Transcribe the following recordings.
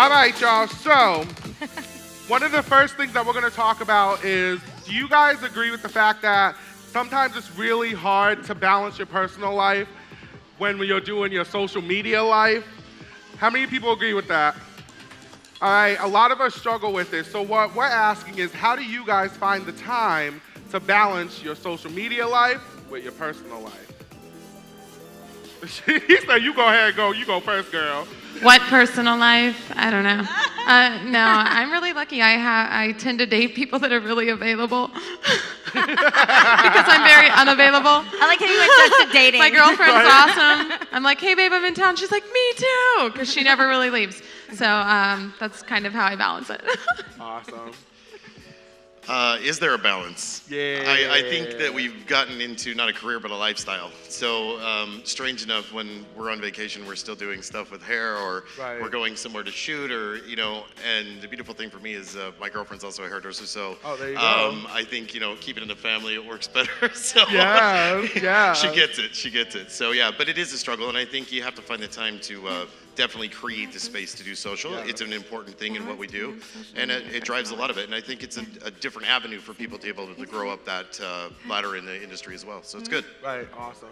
All right, y'all. So, one of the first things that we're going to talk about is, do you guys agree with the fact that sometimes it's really hard to balance your personal life when you're doing your social media life? How many people agree with that? All right, a lot of us struggle with this. So what we're asking is, how do you guys find the time to balance your social media life with your personal life? He said, you go ahead and go. You go first, girl. What personal life? I don't know. No, I'm really lucky. I tend to date people that are really available because I'm very unavailable. I like how you went to dating. My girlfriend's awesome. I'm like, hey, babe, I'm in town. She's like, me too, because she never really leaves. So that's kind of how I balance it. Awesome. Is there a balance? Yeah. I think that we've gotten into not a career but a lifestyle. So strange enough, when we're on vacation, we're still doing stuff with hair, or we're going somewhere to shoot, or And the beautiful thing for me is my girlfriend's also a hairdresser, so there you go. I think keep it in the family, it works better. So yeah. She gets it. So yeah, but it is a struggle, and I think you have to find the time to definitely create the space to do social. Yeah. It's an important thing in what we do, and it drives a lot of it. And I think it's a different avenue for people to be able to grow up that ladder in the industry as well. So it's good. Right, awesome.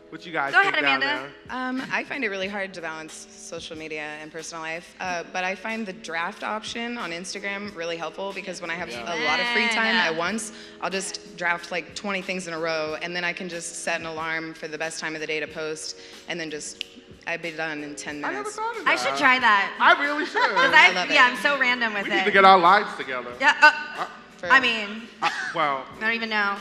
What you guys Go think ahead, down Amanda. there? I find it really hard to balance social media and personal life, but I find the draft option on Instagram really helpful, because when I have a lot of free time at once, I'll just draft like 20 things in a row, and then I can just set an alarm for the best time of the day to post, and then I'd be done in 10 minutes. I never thought of that. I should try that. I really should. I love it. Yeah, I'm so random with We it. need to get our lives together. Yeah. I mean, Well. I don't even know.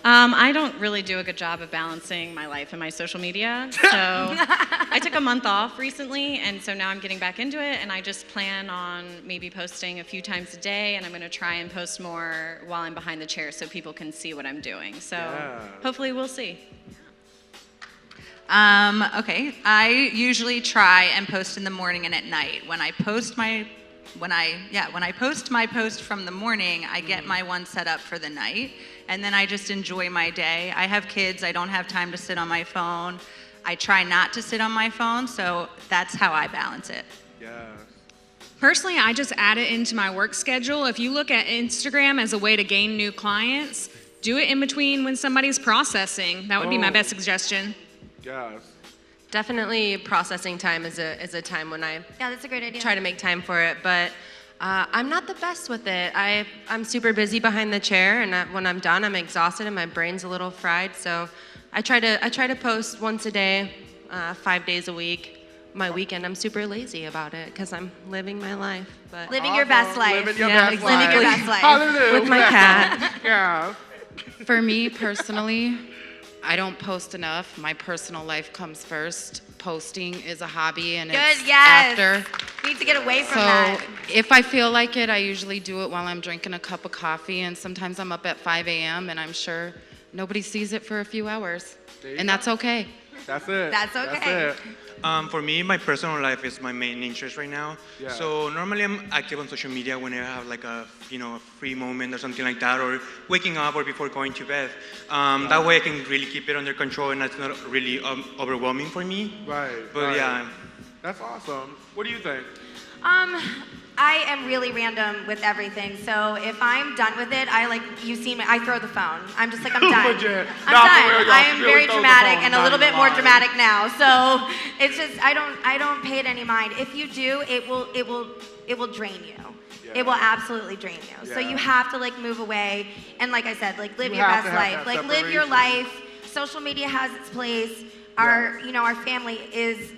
I don't really do a good job of balancing my life and my social media. So I took a month off recently, and so now I'm getting back into it, and I just plan on maybe posting a few times a day, and I'm going to try and post more while I'm behind the chair so people can see what I'm doing. So hopefully we'll see. Okay, I usually try and post in the morning and at night. When I post my post from the morning, I get my one set up for the night, and then I just enjoy my day. I have kids, I don't have time to sit on my phone. I try not to sit on my phone, so that's how I balance it. Yeah. Personally, I just add it into my work schedule. If you look at Instagram as a way to gain new clients, do it in between when somebody's processing. That would be my best suggestion. Yes. Definitely processing time is a time when I that's a great idea. try to make time for it, but I'm not the best with it. I'm super busy behind the chair, and when I'm done, I'm exhausted and my brain's a little fried. So I try to post once a day, 5 days a week. My weekend, I'm super lazy about it because I'm living my life. But living your best life. Living your best life. Living your best life. Hallelujah. with my cat. Yeah. For me personally, I don't post enough. My personal life comes first. Posting is a hobby, and it's after. We need to get away from So that. if I feel like it, I usually do it while I'm drinking a cup of coffee, and sometimes I'm up at 5 a.m. and I'm sure nobody sees it for a few hours, and that's okay. That's it. That's okay. That's it. For me, my personal life is my main interest right now. Yeah. So normally I'm active on social media when I have like a free moment or something like that, or waking up or before going to bed. That way I can really keep it under control, and that's not really overwhelming for me. Right. But yeah. That's awesome. What do you think? I am really random with everything. So if I'm done with it, you've seen me, I throw the phone. I'm just like, I'm done. Legit. I'm Nah, done. for real, y'all, I am she really very throws the dramatic phone, and a not little bit even more lying. dramatic now. So it's just, I don't pay it any mind. If you do, it will drain you. Yeah. It will absolutely drain you. So you have to move away. And like I said, live You your have best to have life. that Live your separation. life. Social media has its place. Our family is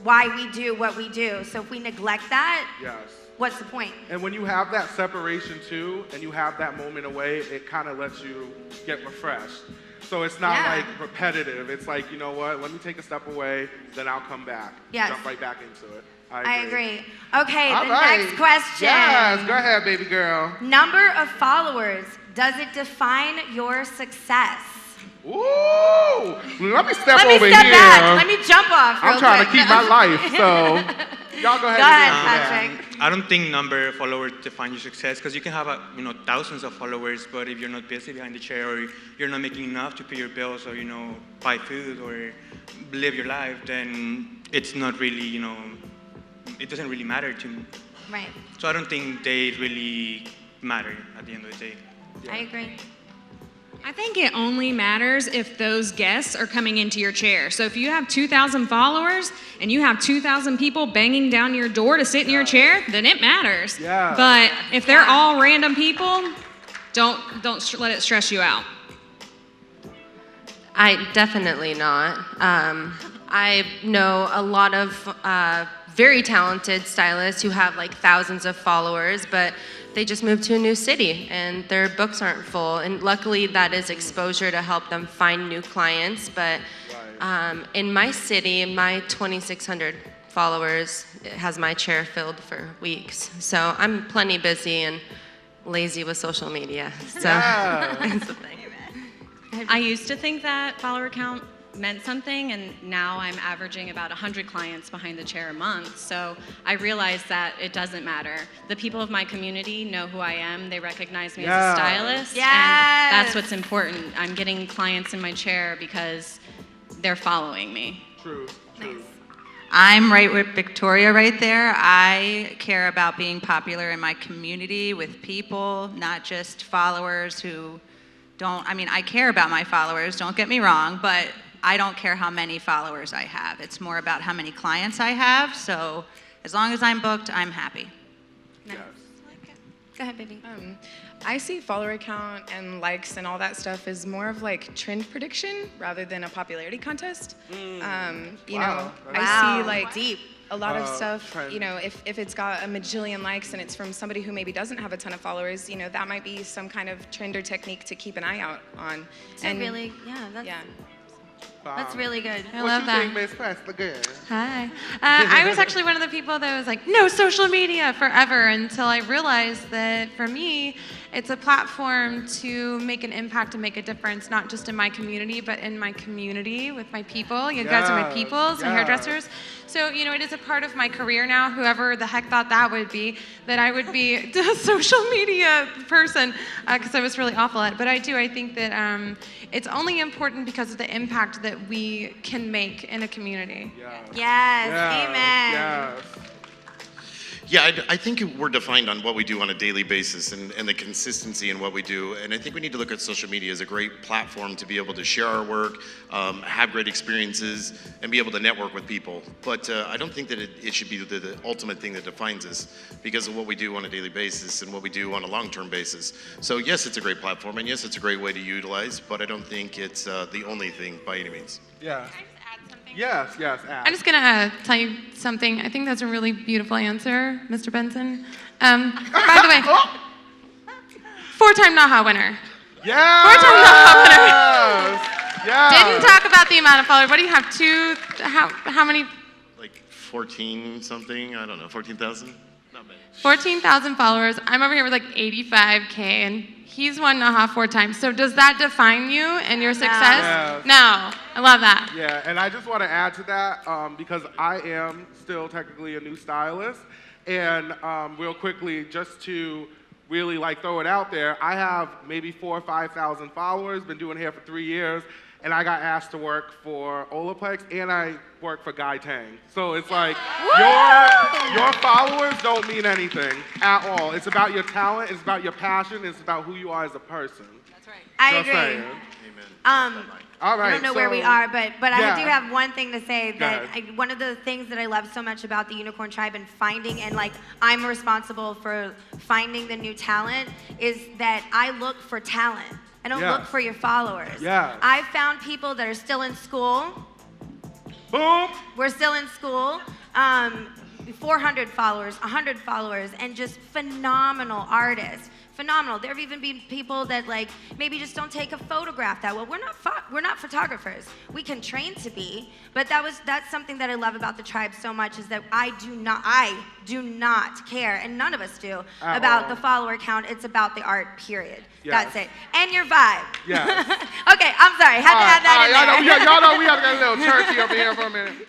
why we do what we do. So if we neglect that, Yes. what's the point? And when you have that separation too, and you have that moment away, it kind of lets you get refreshed. So it's not like repetitive. It's like, you know what, let me take a step away, then I'll come back. Yes. Jump right back into it. I agree. Okay, All the right. next question. Yes, go ahead, baby girl. Number of followers, does it define your success? Ooh, let me step Let me over step here. back. Let me jump off real I'm trying quick. to keep my life, so y'all go ahead. Go ahead, and answer Patrick. I don't think number of followers define your success, because you can have thousands of followers, but if you're not busy behind the chair, or you're not making enough to pay your bills, or buy food or live your life, then it's not really, it doesn't really matter to me. Right. So I don't think they really matter at the end of the day. I agree. I think it only matters if those guests are coming into your chair. So if you have 2,000 followers and you have 2,000 people banging down your door to sit in your chair, then it matters. Yeah. But if they're all random people, don't let it stress you out. I definitely not. I know a lot of very talented stylists who have like thousands of followers, but they just moved to a new city and their books aren't full. And luckily that is exposure to help them find new clients. But in my city, my 2,600 followers has my chair filled for weeks. So I'm plenty busy and lazy with social media. So it's a thing. I used to think that follower count meant something, and now I'm averaging about 100 clients behind the chair a month. So I realized that it doesn't matter. The people of my community know who I am. They recognize me as a stylist, and that's what's important. I'm getting clients in my chair because they're following me. True. Nice. I'm right with Victoria right there. I care about being popular in my community with people, not just followers who don't, I care about my followers, don't get me wrong, but I don't care how many followers I have. It's more about how many clients I have. So as long as I'm booked, I'm happy. Nice. Go ahead, baby. I see follower count and likes and all that stuff as more of like trend prediction rather than a popularity contest. I see like deep. a lot of stuff, if it's got a majillion likes and it's from somebody who maybe doesn't have a ton of followers, that might be some kind of trend or technique to keep an eye out on. That's really good. I love that. What you think, Miss Press? Look good. Hi. I was actually one of the people that was like, no social media forever, until I realized that for me, it's a platform to make an impact and make a difference, not just in my community, but in my community with my people. You guys are my peoples, my hairdressers. So, it is a part of my career now, whoever the heck thought that would be, that I would be a social media person, because I was really awful at it. But I think that it's only important because of the impact that we can make in a community. Amen. Yeah, I think we're defined on what we do on a daily basis and the consistency in what we do. And I think we need to look at social media as a great platform to be able to share our work, have great experiences, and be able to network with people. But I don't think that it should be the ultimate thing that defines us because of what we do on a daily basis and what we do on a long-term basis. So yes, it's a great platform, and yes, it's a great way to utilize, but I don't think it's the only thing by any means. Yeah. Yes, ask. I'm just going to tell you something. I think that's a really beautiful answer, Mr. Benson. By the way, 4-time Naha winner. Yeah. 4-time Naha winner. Yeah. Didn't talk about the amount of followers. What do you have? How many? Like 14 something, I don't know, 14,000? Not bad. 14,000 followers. I'm over here with like 85K, and he's won Naha 4 times. So does that define you and your success? No. I love that. Yeah, and I just want to add to that because I am still technically a new stylist. And real quickly, just to really throw it out there, I have maybe 4,000 or 5,000 followers, been doing hair for 3 years, and I got asked to work for Olaplex, and I work for Guy Tang. So it's like, your followers don't mean anything at all. It's about your talent, it's about your passion, it's about who you are as a person. That's right. I Just agree. saying. Amen. All right, I don't know where we are, but I do have one thing to say that one of the things that I love so much about the Unicorn Tribe and finding, and I'm responsible for finding the new talent, is that I look for talent. I don't look for your followers. I've found people that are still in school. Boom. We're still in school. 400 followers, 100 followers, and just phenomenal artists. Phenomenal. There have even been people that maybe just don't take a photograph that well. We're not photographers. We can train to be, but that's something that I love about the tribe so much, is that I do not care, and none of us do, about the follower count. It's about the art, period. That's it. And your vibe. Yeah. Okay, I'm sorry. Had to add that in there. Y'all know we have to get a little churchy up here for a minute.